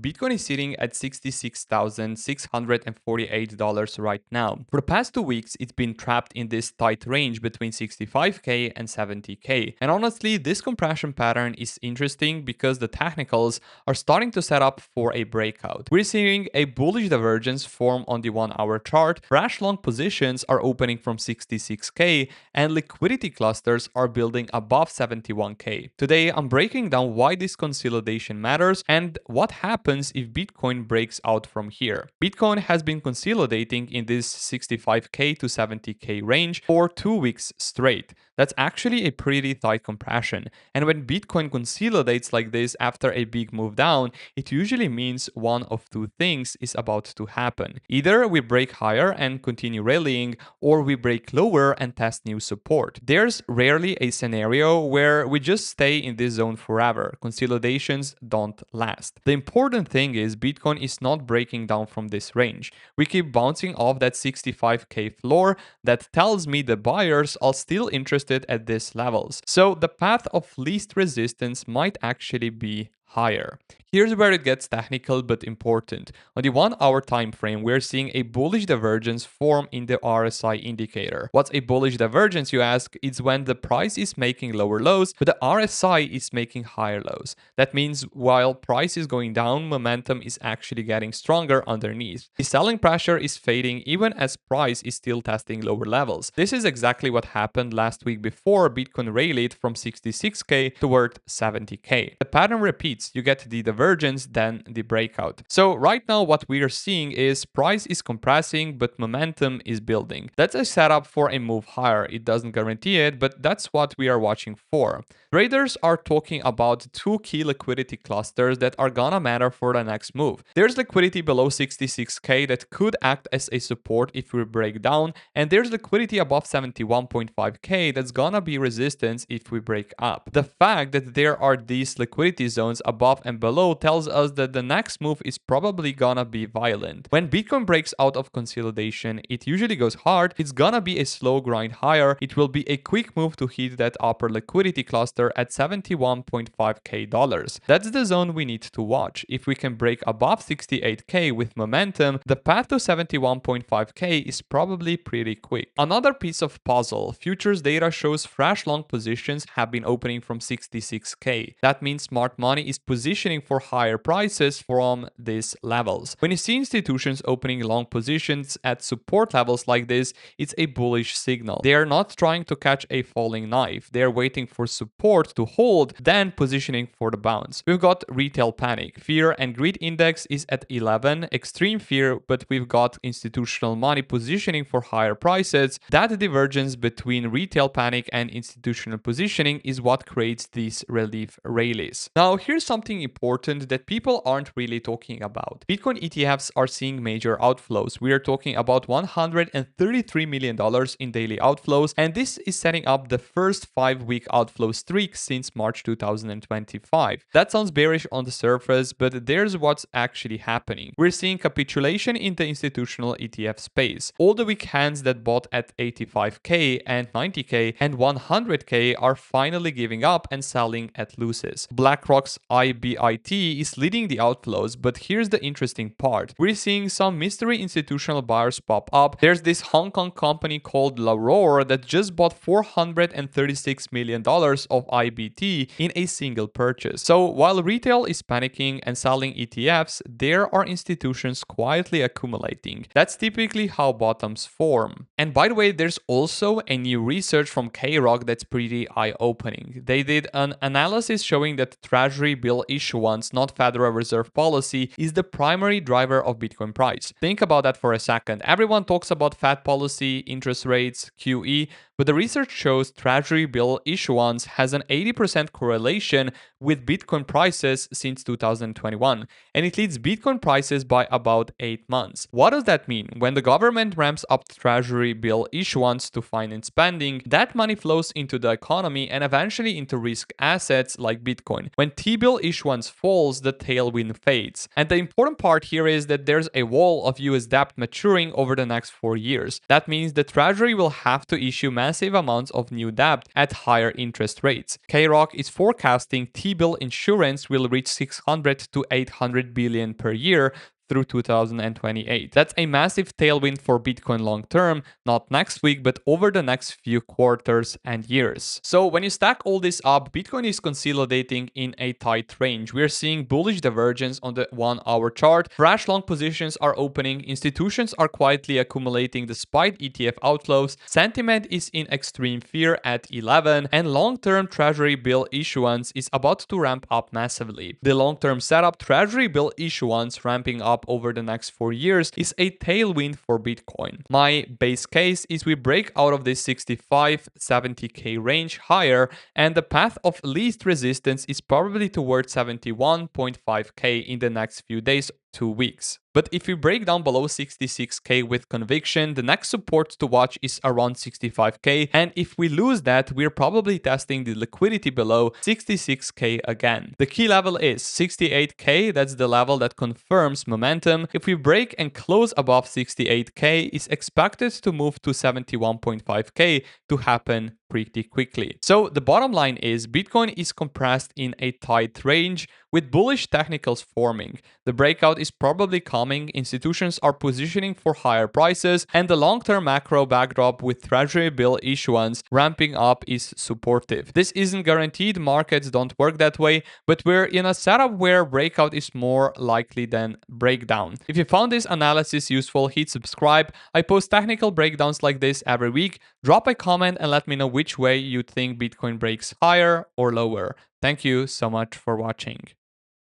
Bitcoin is sitting at $66,648 right now. For the past 2 weeks, it's been trapped in this tight range between 65k and 70k. And honestly, this compression pattern is interesting because the technicals are starting to set up for a breakout. We're seeing a bullish divergence form on the 1 hour chart. Fresh long positions are opening from 66k and liquidity clusters are building above 71k. Today, I'm breaking down why this consolidation matters and what happens if Bitcoin breaks out from here. Bitcoin has been consolidating in this 65k to 70k range for 2 weeks straight. That's actually a pretty tight compression. And when Bitcoin consolidates like this after a big move down, it usually means one of two things is about to happen. Either we break higher and continue rallying, or we break lower and test new support. There's rarely a scenario where we just stay in this zone forever. Consolidations don't last. The important thing is Bitcoin is not breaking down from this range. We keep bouncing off that 65k floor. That tells me the buyers are still interested at these levels. So the path of least resistance might actually be higher. Here's where it gets technical but important. On the 1 hour time frame, we're seeing a bullish divergence form in the RSI indicator. What's a bullish divergence, you ask? It's when the price is making lower lows, but the RSI is making higher lows. That means while price is going down, momentum is actually getting stronger underneath. The selling pressure is fading even as price is still testing lower levels. This is exactly what happened last week before Bitcoin rallied from 66k toward 70k. The pattern repeats. You get the divergence, then the breakout. So right now what we are seeing is price is compressing, but momentum is building. That's a setup for a move higher. It doesn't guarantee it, but that's what we are watching for. Traders are talking about two key liquidity clusters that are gonna matter for the next move. There's liquidity below 66k that could act as a support if we break down, and there's liquidity above 71.5k that's gonna be resistance if we break up. The fact that there are these liquidity zones above and below tells us that the next move is probably gonna be violent. When Bitcoin breaks out of consolidation, it usually goes hard. It's gonna be a slow grind higher. It will be a quick move to hit that upper liquidity cluster at 71.5k dollars. That's the zone we need to watch. If we can break above 68k with momentum, the path to 71.5k is probably pretty quick. Another piece of puzzle, futures data shows fresh long positions have been opening from 66k. That means smart money is positioning for higher prices from these levels. When you see institutions opening long positions at support levels like this, it's a bullish signal. They are not trying to catch a falling knife. They are waiting for support to hold, then positioning for the bounce. We've got retail panic. Fear and greed index is at 11, extreme fear, but we've got institutional money positioning for higher prices. That divergence between retail panic and institutional positioning is what creates these relief rallies. Now, here's something important that people aren't really talking about. Bitcoin ETFs are seeing major outflows. We are talking about $133 million in daily outflows, and this is setting up the first 5-week outflow streak since March 2025. That sounds bearish on the surface, but there's what's actually happening. We're seeing capitulation in the institutional ETF space. All the weak hands that bought at 85k and 90k and 100k are finally giving up and selling at losses. BlackRock's IBIT is leading the outflows, but here's the interesting part. We're seeing some mystery institutional buyers pop up. There's this Hong Kong company called L'Aurore that just bought $436 million of IBT in a single purchase. So while retail is panicking and selling ETFs, there are institutions quietly accumulating. That's typically how bottoms form. And by the way, there's also a new research from K-Rock that's pretty eye-opening. They did an analysis showing that Treasury bill issuance, not Federal Reserve policy, is the primary driver of Bitcoin price. Think about that for a second. Everyone talks about Fed policy, interest rates, QE, but the research shows Treasury bill issuance has an 80% correlation with Bitcoin prices since 2021, and it leads Bitcoin prices by about 8 months. What does that mean? When the government ramps up Treasury bill issuance to finance spending, that money flows into the economy and eventually into risk assets like Bitcoin. When T-bill bill issuance falls, the tailwind fades. And the important part here is that there's a wall of US debt maturing over the next 4 years. That means the Treasury will have to issue massive amounts of new debt at higher interest rates. KRock is forecasting T-bill insurance will reach 600 to 800 billion per year through 2028. That's a massive tailwind for Bitcoin long term, not next week, but over the next few quarters and years. So when you stack all this up, Bitcoin is consolidating in a tight range. We're seeing bullish divergence on the 1-hour chart. Fresh long positions are opening. Institutions are quietly accumulating despite ETF outflows. Sentiment is in extreme fear at 11, and long-term Treasury bill issuance is about to ramp up massively. The long-term setup, Treasury bill issuance ramping up over the next 4 years, is a tailwind for Bitcoin. My base case is we break out of this 65-70k range higher, and the path of least resistance is probably towards 71.5k in the next few days, 2 weeks. But if we break down below 66k with conviction, the next support to watch is around 65k, and if we lose that, we're probably testing the liquidity below 66k again. The key level is 68k, that's the level that confirms momentum. If we break and close above 68k, it's expected to move to 71.5k to happen pretty quickly. So the bottom line is Bitcoin is compressed in a tight range with bullish technicals forming. The breakout is probably coming, institutions are positioning for higher prices, and the long-term macro backdrop with Treasury bill issuance ramping up is supportive. This isn't guaranteed, markets don't work that way, but we're in a setup where breakout is more likely than breakdown. If you found this analysis useful, hit subscribe. I post technical breakdowns like this every week. Drop a comment and let me know which way you think Bitcoin breaks higher or lower. Thank you so much for watching.